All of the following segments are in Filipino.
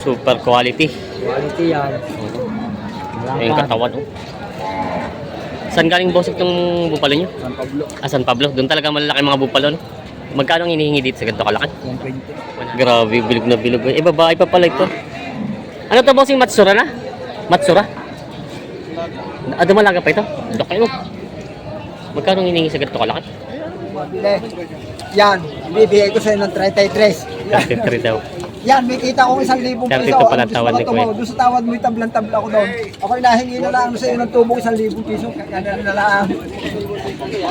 Super quality. Quality yan. Yung katawan, oh. Saan galing boss itong bupalo nyo? San Pablo. San Pablo. Doon talaga malalaki mga bupalo, no? Magkano ang hinihingi dito sa ganito kalaki? 120. Grabe, bilog na bilog. Eh, babae pa pala ito. Ano to bossing, Matsura na? Matsura? Dumalaga pa ito? Laki, oh. Magkano ang hinihingi sa ganito kalaki? Yan, bibigay ko sa'yo ng 33. 33 daw. Yan, may kita ko 1,000 piso. 32 pala tawad ni Kuya. Doon sa tawad mo, tablang-tabla ko doon. Ako nahingi na lang sa'yo ng tubong 1,000 piso. Kaya na lang.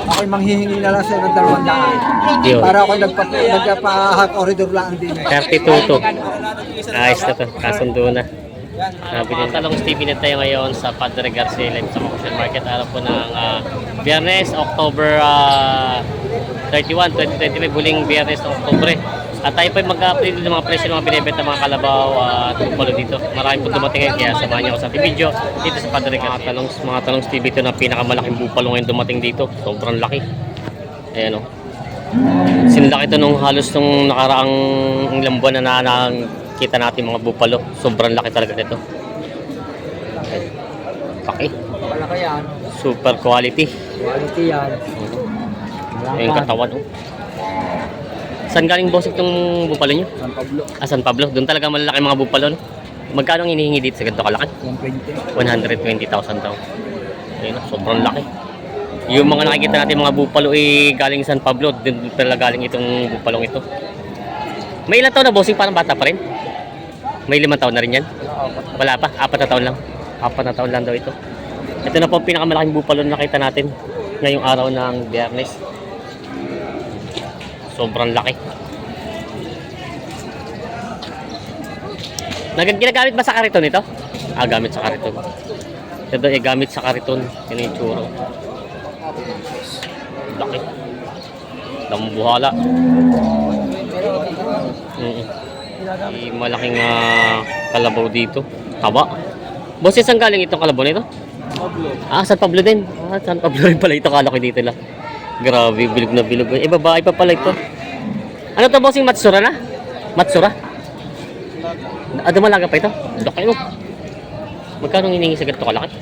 Ako'y manghihingi na lang sa'yo ng 200. Yun. Para ako'y nagpa-corridor lang din. 32 to. Ayos na to. Kasundo na. Sabi din. Talong TV na tayo ngayon sa Padre Garcia Live sa Macucian Market. Araw po ng Biyernes, October 31, 2025. Huling Biyernes ng Oktobre. At tayo po mag-update ng mga presyo ng mga binibenta mga kalabaw at bupalo dito. Maraming po dumating ngayon kaya samahan niyo ako sa video dito sa Padre Garcia. Mga talong TV ito na pinakamalaking bupalo ngayon dumating dito. Sobrang laki. Ayan o. Sinlaki ito nung halos nung nakaraang ilang buwan na nakita natin mga bupalo. Sobrang laki talaga nito. Laki. Malaki yan. Super quality. Quality yan. Yung katawan o. Saan galing boss itong bupalo nyo? San Pablo. San Pablo. Doon talaga malalaki mga bupalo, no? Magkano ang hinihingi dito sa ganito kalaki? 120. 120,000 daw. Ayun, sobrang laki. Yung mga nakikita natin mga bupalo galing San Pablo, doon talaga galing itong bupalong ito. May ilang taon na bossing, parang bata pa rin? May 5 taon na rin yan? Wala pa, 4 na taon lang. 4 na taon lang daw ito. Ito na po ang pinakamalaking bupalo na nakita natin ngayong araw ng Biyernes. Sobrang laki. Ginagamit ba sa kariton ito? Gamit sa kariton. Ito gamit sa kariton. Yan yung tsuro. Laki. Lambuhala. Malaking kalabaw dito. Taba. Boss, saan galing itong kalabaw nito? San Pablo din. San Pablo rin pala ito. Kala ko dito lang. Grabe, bilog na bilog. Eh, babae pa pala ito. Ano to bossing, Matsura na? Matsura? Dumalaga pa ito? Laki, oh. Magkano ang hinihingi sa ganito kalaki?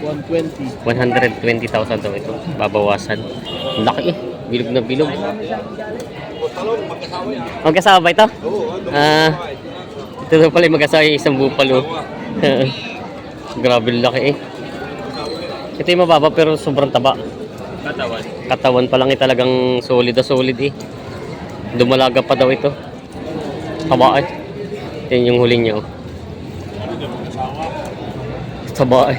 120. 120,000 daw ito. Babawasan. Laki, eh. Bilog na bilog. Magkasama ba ito? Ito na pala yung mag-asawa yung isang bupalo. Grabe laki, eh. Ito yung mababa pero sobrang taba. Katawan pa lang talagang solid na solid, eh. Dumalaga pa daw ito. Taba, eh. Yan yung huli niya, oh. Taba, eh.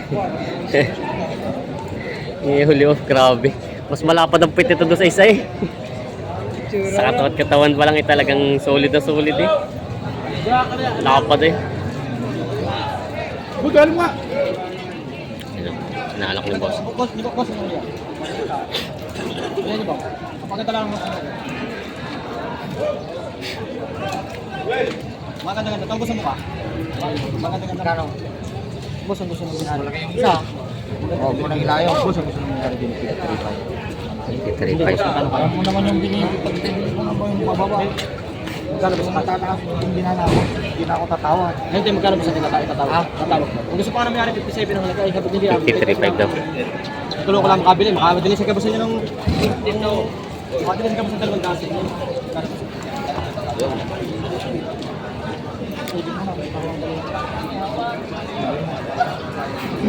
Yung huli, oh. Grabe. Mas malapad ang pit ito doon sa isa, eh. Sa katawan pa lang talagang solid na solid, eh. Lapad, eh. Bugal mo nga! Naalak ni boss. Boss, ano yan? Yan ba? Kapagkita lang mo. Maganda-ganda. Talbos mo ka? Maganda-ganda. Kano? Boss, ang gusto mo binari? Isa? Muna ilayo. Boss, ang gusto mo binari din. 83.5. Alam mo naman yung binili. Pag-ibig mo naman yung mababa. Magkano ba sa katataas mo yung binana ko? Hindi na ako tatawa. Hindi, magkano ba sa tinatawag? Tatawag mo. Kung gusto pa ka namin 57 ang halaga, ikabit hindi. 53.5 daw. Tulo ko lang makabili. Makabili sa kabusan nyo ng... Makabili sa kabusan ng 2,000.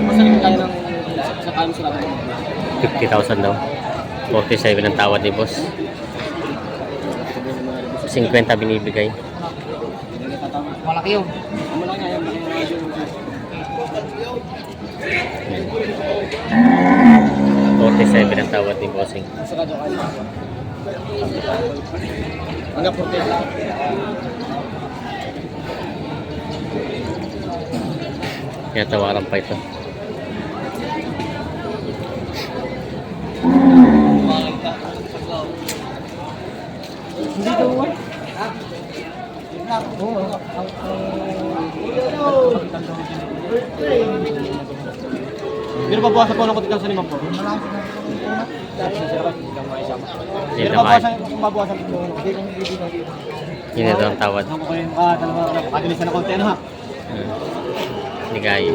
Basta naman kaya ng... sa kami sila. 50,000 daw. 47 ang tawad ni boss. 50 binibigay. Malaki yun. Malaki yun. 47 ang tawad ni bossing. Hanggang 40. Kaya tawaran pa ito. Hindi daw. Pero babawasan ko lang kung tignan sa 5 po. Pero babawasan ko Yun na daw ang tawad. Ako kayo makadalisan na konti, ano ha? Ligaya.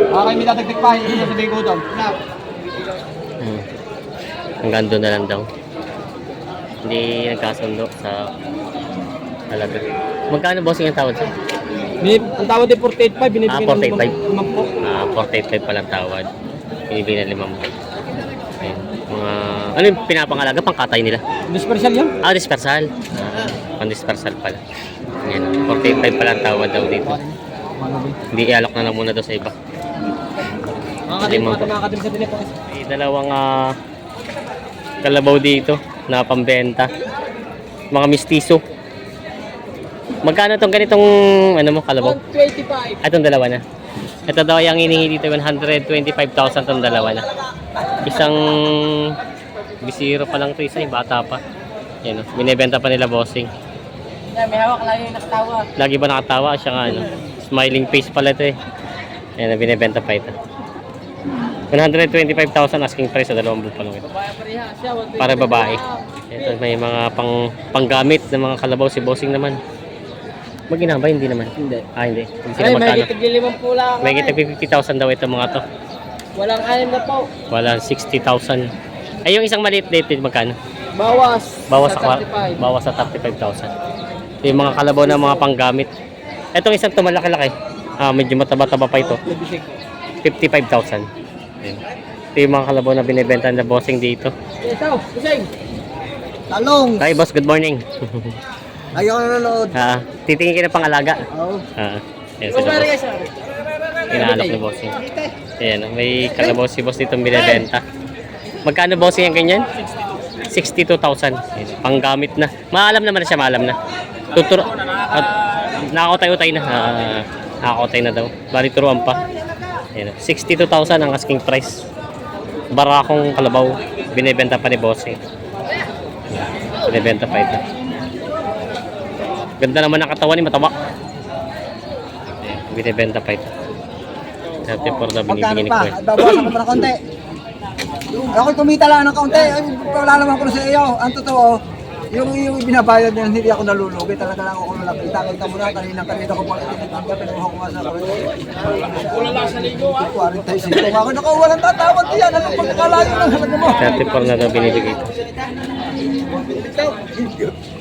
Kayo may dadagdag pa, hindi na sabihin ko daw. Hanggang doon na lang daw. Hindi nagkasundo sa halaga. Magkano bossing ang tawad sir? Ang tawad ay 48.5, binibigyan ng 48.5. 5 po. 48.5 pa lang tawad. Binibigyan ng 5. Ayun. Mga, ano yung pinapangalaga? Pangkatay nila? Dispersal yan? Dispersal. Pang-dispersal pala. Ayan. 48.5 pa lang tawad daw dito. Hindi i-alok na lang muna daw sa iba. Makakadali sa telepono. May dalawang kalabaw dito na pambenta. Mga mistiso. Magkano tong ganitong ano mo kalabaw? 125. Itong dalawa na. Ito daw yung hinihingi dito 125,000 tong dalawa na. Isang bisiro pa lang 'to, isa yung bata pa. Yan, binebenta pa nila bossing. May hawak lagi yung nakatawa. Lagi ba nakatawa siya nga ano? Smiling face pala 'to eh. Yan, binebenta pa ito. 125,000 asking price sa dalawang buo pa lang ito. Para babae. Ito may mga panggamit ng mga kalabaw si bossing naman. Maginaba hindi naman. Hindi. Hindi. Hindi sila magkano. May tigiliman po lang. May kita 50,000 daw ito mga to. Walang anim na po. Walang 60,000. Ay yung isang maliit dito magkano? Bawas. Bawas sa sa 35. bawas sa 35,000. Yung mga kalabaw na mga panggamit. Etong isang to malaki-laki. Medyo mataba-taba pa ito. 55,000. Ito yung mga kalabaw na binebenta na bossing dito. Ito, kusing. Talong. Hi boss, good morning. Ayaw na nanonood. Titingin ka na pang-alaga. Oo. Yan sila boss. Inaalok ni bossing. Ayan, may kalabaw si boss dito binebenta. Magkano bossing ang ganyan? 62,000. Panggamit na. Maalam naman na siya, maalam na. Tuturo. At nakakotay-utay na. Nakakotay na daw. Bali turuan pa. Ayan, 62,000 ang asking price. Barakong kalabaw. Binebenta pa ni bossing. Binebenta pa ito. Ganda naman ang katawan ni mataba. Binebenta pa ito. 34 na binibigyan ni Kuya. Babawasan ko pa ng konti. Ako kumita lang ng konti. Palalaman ko na sa iyo. Ang totoo, yung binabayad niya, hindi ako nalulugi. Talaga lang ako nakita. Kita mo na, kanina ko pala tinitanda. Pinuha ko nga sa kulang lang sa ligo, 45 ako. Naku, walang tatawad diyan. Anong pagkakalayo ng halaga mo? 34 na daw binibigay ito.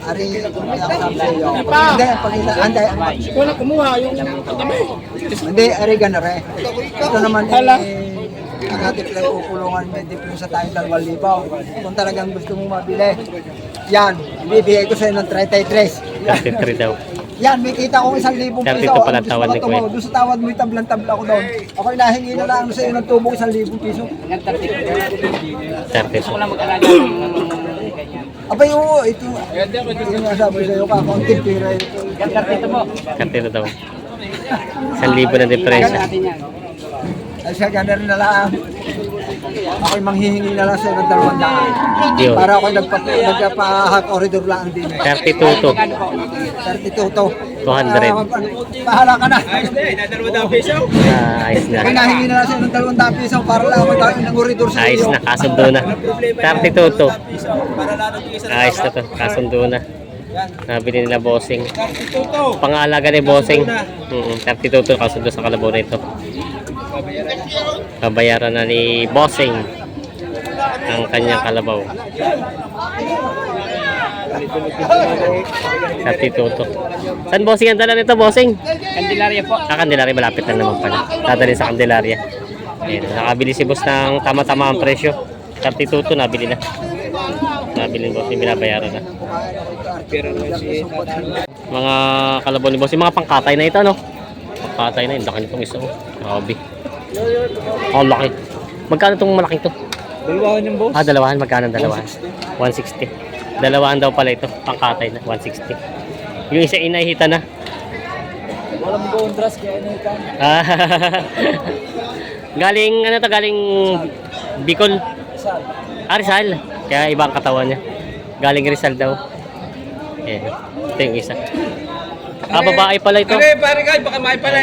Ari, kumita ako sa iyo. Hindi, pakita. Ikaw na kumuha yung kami. Hindi, ari gana re. Ito naman ang ating pinagpupulungan may difference sa tayong 2,000. Kung talagang gusto mong mabili, yan, ibibigay ko sa'yo ng 33. 33 daw. Yan, may kita ko 1,000 piso. 32 pala tawad ni Kuya. Doon sa tawad mo, tablang-tabla ko doon. Ako inahingi na lang sa'yo ng tubo 1,000 piso. 30. Gusto ko lang mag-alaga ng ganyan. Abay, oo, ito. Yung nasabi sa'yo ka, konting pira ito. Yan, 32 po. 30 daw. 1,000 na diferensya. Ay siya, gano'n na lang. Ako'y manghihingi na lang sa'yo ng 200. Yun. Para ako'y nagpa-corridor lang din. 32 to. 32 to. 200. Pahala ka na. Ayos na. Ako'y nahingi na lang sa'yo ng 200 piso para lang ako tayo ng corridor sa Ayos iyo. na, kasundo na. 32 to. Ayos na to, kasundo na. Nabili nila bossing. Pangalaga ni bossing. 32 to, kasundo sa kalabaw na ito. Babayaran na ni bossing ang kanyang kalabaw. 32 to. Saan bossing ang dala nito, bossing? Candelaria po. Candelaria, malapit na naman pala. Dadalhin sa Candelaria. Ayan, nakabili si boss ng tama-tama ang presyo. 32 to, nabili na. Nabili ni bossing, binabayaran na. Mga kalabaw ni bossing, mga pangkatay na ito, no? Pangkatay na, yung laki nitong isa. Grabe. Ang laki. Magkano itong malaking to? Dalawahan yung boss. Dalawahan. Magkano dalawahan? 160. Dalawahan daw pala ito. Pangkatay na. 160. Yung isa inahita na. Walang contrast kaya inahita. Galing, ano to? Galing Bicol. Rizal. Kaya ibang katawan niya. Galing Rizal daw. Ito yung isa. Babae pala ito. Okay, pare guys, baka may pala.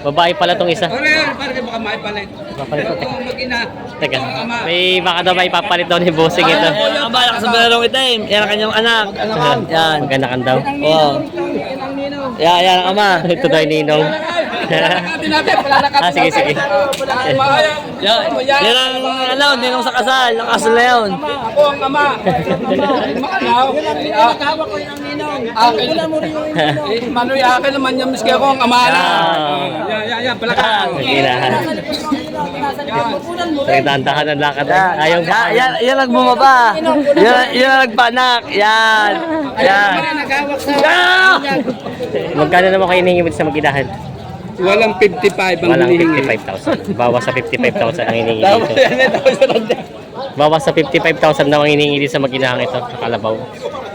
Babae pala tong isa. Ano yan? Parang baka maipalit. Papalit ko. Kung mag-ina. Teka, may baka daw may papalit daw ni Bossing ito. Ang balak sa balarong itim. Yan ang kanyang anak. Yan. Maganakan daw. Oh. Yan ang ama. Ito daw yung ninong. Sige, sige. Yan ang ano, ninong sa kasal. Ang kasal na yun. Ako ang ama. Makalaw. Hawak ko yung ninong. Wala mo rin yung ninong. Manoy, akin naman yung miski ako ang ama na. Yan, palaka. Sige na. Nagtantahan ang lakad. Ayaw Yan ang bumaba. Yan ang nagpanak. Yan. Yan. Magkano naman kayo hinihingi mo sa mag-inahan? Walang 55 ang Walang hinihingi. 55,000. Bawas sa 55,000 ang hinihingi dito. Bawas sa 55,000 daw ang hinihingi dito sa mag-inahang ito, sa Kalabaw.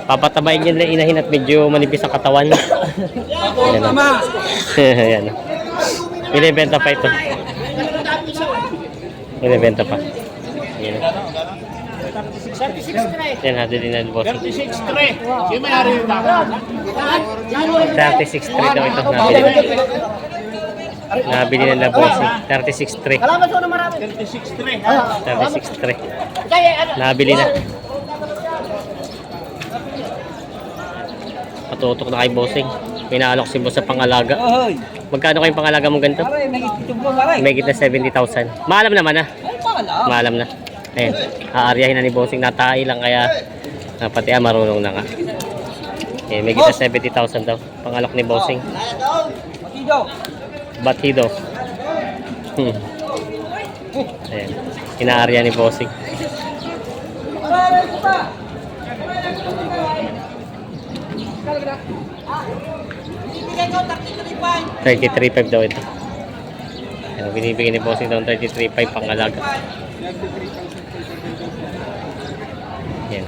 Papatabayin yun na inahin at medyo manipis ang katawan. Ako ang ama. Ayan. Binibenta pa ito. Binibenta pa. Ayan. Yan, hati din ang boss. 36.3 daw ito. Nabili na na boss. 36.3. 36.3. Nabili na. Patutok na kay bossing. Pinaalok si boss sa pangalaga. Magkano kayong pangalaga mong ganito? May git na 70,000. Maalam naman na. Maalam na. Ayan, aaryahin na ni bossing, natai lang kaya pati marunong na nga. Eh, may kita 70,000 daw. Pangalok ni bossing. Batido. Ayan, inaarya ni bossing. $33,500 daw ito. Ayan, binibigyan ni bossing daw $33,500 pangalaga. Yan.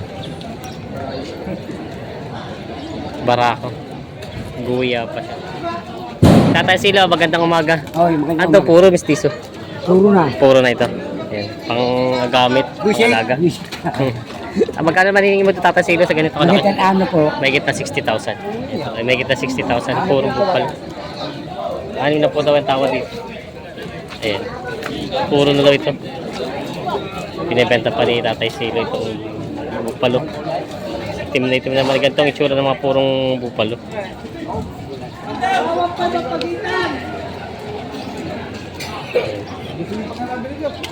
Barako. Guya pa siya. Tatay Silo, magandang umaga. Oh, maganda. Ano, puro mistiso. Turo na. Puro na ito. Yan. Pang gamit. Pangalaga. Magkano man hiningi mo ito, Tatay Silo, sa ganito kalaki? Ano po? May gitna 60,000. Ito, may gitna 60,000. Puro bukal. Anim na po daw ang tawad dito. Ayan. Puro na daw ito. Binibenta pa ni Tatay Silo itong bupalo. Itim naman ganitong itsura ng mga purong bupalo.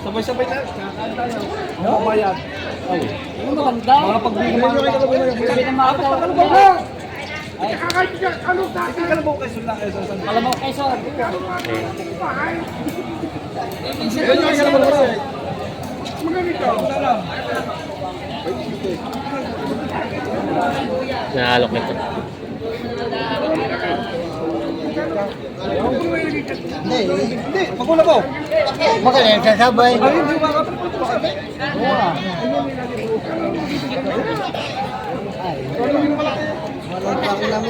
Sabay-sabay na. Ano bayad? Ano maganda? Mga pagbigay mo kayo sabi ng mga tao. Kalabaw Quezon. Naalok nito. Hindi, magulo ko. Magaling sasabay.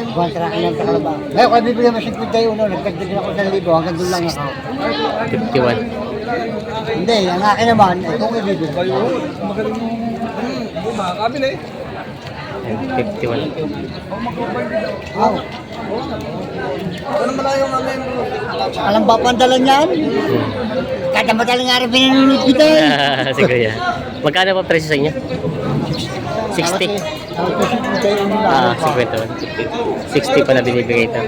Buwan sa akin lang sa kalabaw. Ngayon, kung bibigyan mo 51, nagkagdagan ako ng 1,000, hanggang doon lang ako. 51. Hindi, ang akin naman, kung ibibigay. Makakabili. 51. Wow. Ano malayo namin? Alam ba pandalan yan? Kada madaling araw pinanunod kita. Sige yan. Magkano pa presyo sa inyo? 60. 51. 60 pala binibigay ito.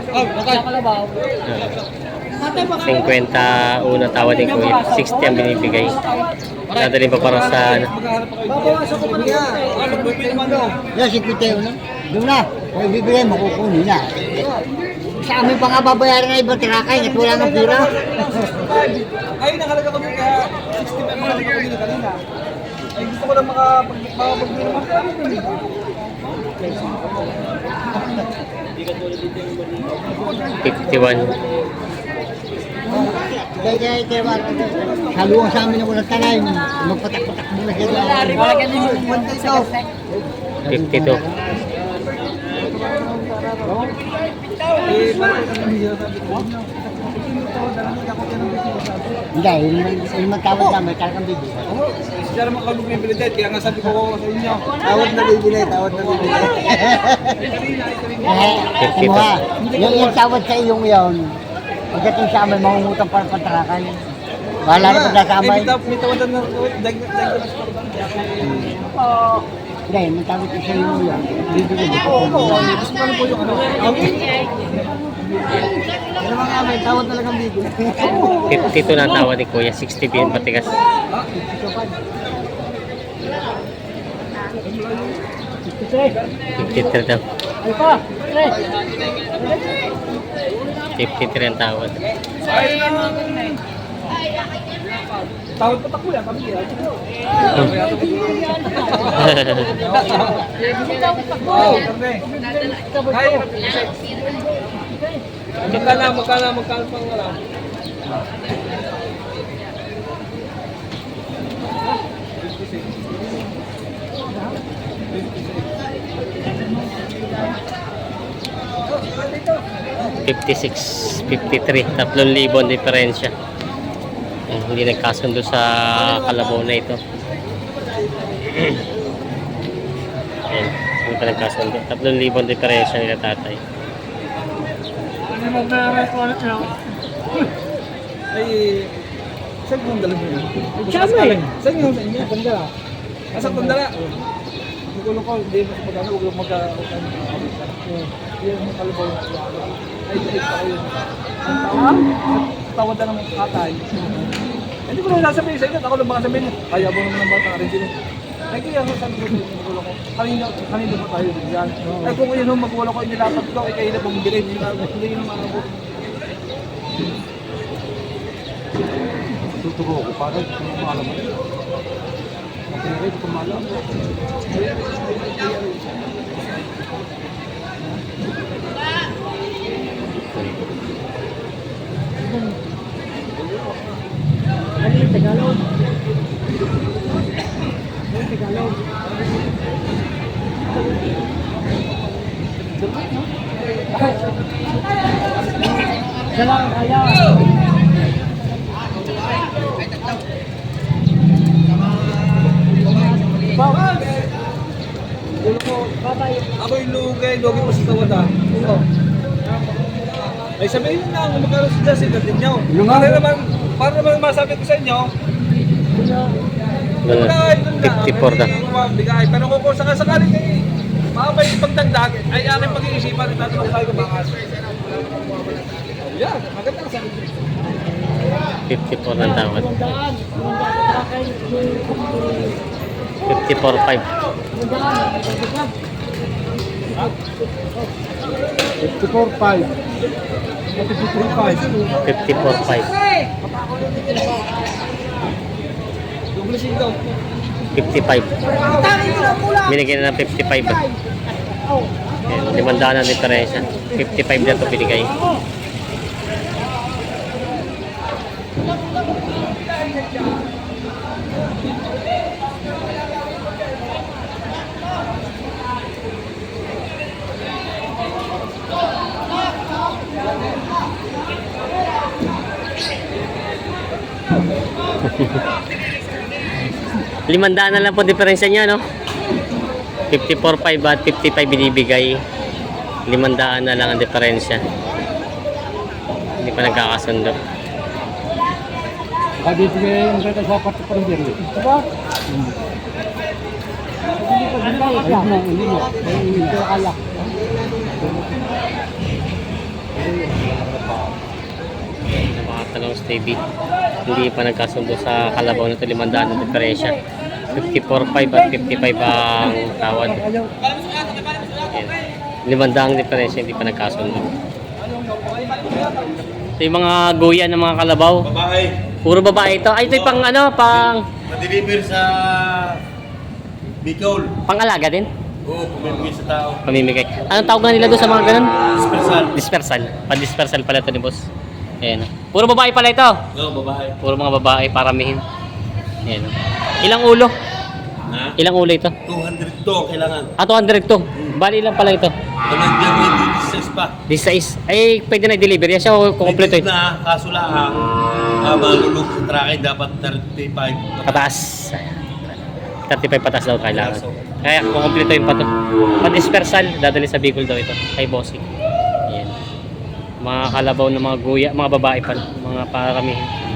50 una tawad din ko. 60 ang binibigay. Dadalhin pa para sa ano. Babawasan ko pa niya. Yan, 51. Doon na. Kung ibibigay mo, kukunin na. Sa amin pa nga babayaran na ibang tirakay at wala ng pira. Ay, nakalaga kami kaya 65 mga nakalaga kanina. Ay, gusto ko lang makapagbili naman. 51. Kaya saluang sa amin na walang tanay. Magpatak-patak muna sila. Wala ka din yung mundo ito. 52. Hindi, yung magtawad namin, talagang bibili. Siya naman kami bibili dahil kaya nga sabi ko sa inyo. Tawad na bibili, tawad na bibili. Yung tawad sa iyong yun, Pagdating sa amin, mangungutang para patarakan. Bahala na pagka sa amin. May tawadan na dagdag na store ba? Hindi, magtawag ko sa iyo yan. Bibigyan mo. Oo. Gusto ko po yung ano. Pero mga amin, tawad talagang bibigyan. 52 na ang tawad ni Kuya, 60 din patigas. 53 daw. 53 ang tawad. Tawad pa tako yan. Kami kaya. Magkala pang wala. $56, $53, 3,000 diferensya. Hindi nagkasundo sa kalabaw na ito. Ayan, hindi pa nagkasundo. 3,000 diferensya nila tatay. Ay, saan yung dala mo yun? Saan yung sa inyo? Tandala. Asang tandala? Nagulo ko, hindi mo sa pagkano, huwag lang yung kalabaw na ay pa kayo. Ang tawad na ng katay. Hindi ko lang sasabihin sa inyo, ako lang baka sabihin, kaya mo naman ng bata rin sila. Ay kaya ako sabi ko, nagulo ko, kanina pa tayo din yan. Ay kung yun ang magulo ko, inilapat ko, ay kayo na bumigilin, hindi yun ang mga tuturo ko para maalam mo. Hindi ko maalam. Tagalog. Salam kaya. Ako yung lugay mo sa tawada. Ay sabihin na kung magkano si Justin natin nyo. Para naman masabi ko sa inyo, 54 na. bigay. Pero kung sakasakali kayo, makabay pagdagdag, ay aking pag-iisipan at tatanong tayo kumakas. Yan, maganda ka sa akin. 54 ng tawad. 54.5. 54.5. 55. Binigyan na ng 55. Ayan, 500 na diferensya. 55 na ito binigay. Limandaan na lang po diferensya niya, no? 54.5 at 55 binibigay. 500 na lang ang diferensya. Hindi pa nagkakasundo. Bibigyan mo sa sapat pa rin dito. Diba? Hindi mo. Hindi ko alak. Napakatalong Stevie. Hindi pa nagkasundo sa kalabaw na ito. 500 na diferensya. 54.5 at 55 ang tawad. Ayan. 500 ang diferensya. Hindi pa nagkasundo. Ito yung mga goya ng mga kalabaw. Babae. Puro babae ito. Ay, ito yung pang ano, pang Ma-deliver sa Bicol. pang-alaga din. Oo, pumibigay sa tao. Pamimigay. Anong tawag nga nila doon sa mga ganun? Dispersal. Dispersal. Pan-dispersal pala ito ni boss. Ayan. Puro babae pala ito. Oo, babae. Puro mga babae, paramihin. Ayan. Ilang ulo? Na? Ilang ulo ito? 200 to kailangan. 200 to. Bali lang pala ito. Nandiyan may distance pa. 16. Ay, pwede na i-deliver yan siya o kumpleto May ito. na, kaso lang, malulog sa tracking dapat 35. Pataas. 35 pataas daw kailangan. Kaya kukumpleto yung pato. Pan-dispersal, dadali sa Bicol daw ito. Kay Bossing. Ayan. Mga kalabaw ng mga guya, mga babae pa, mga paramihin.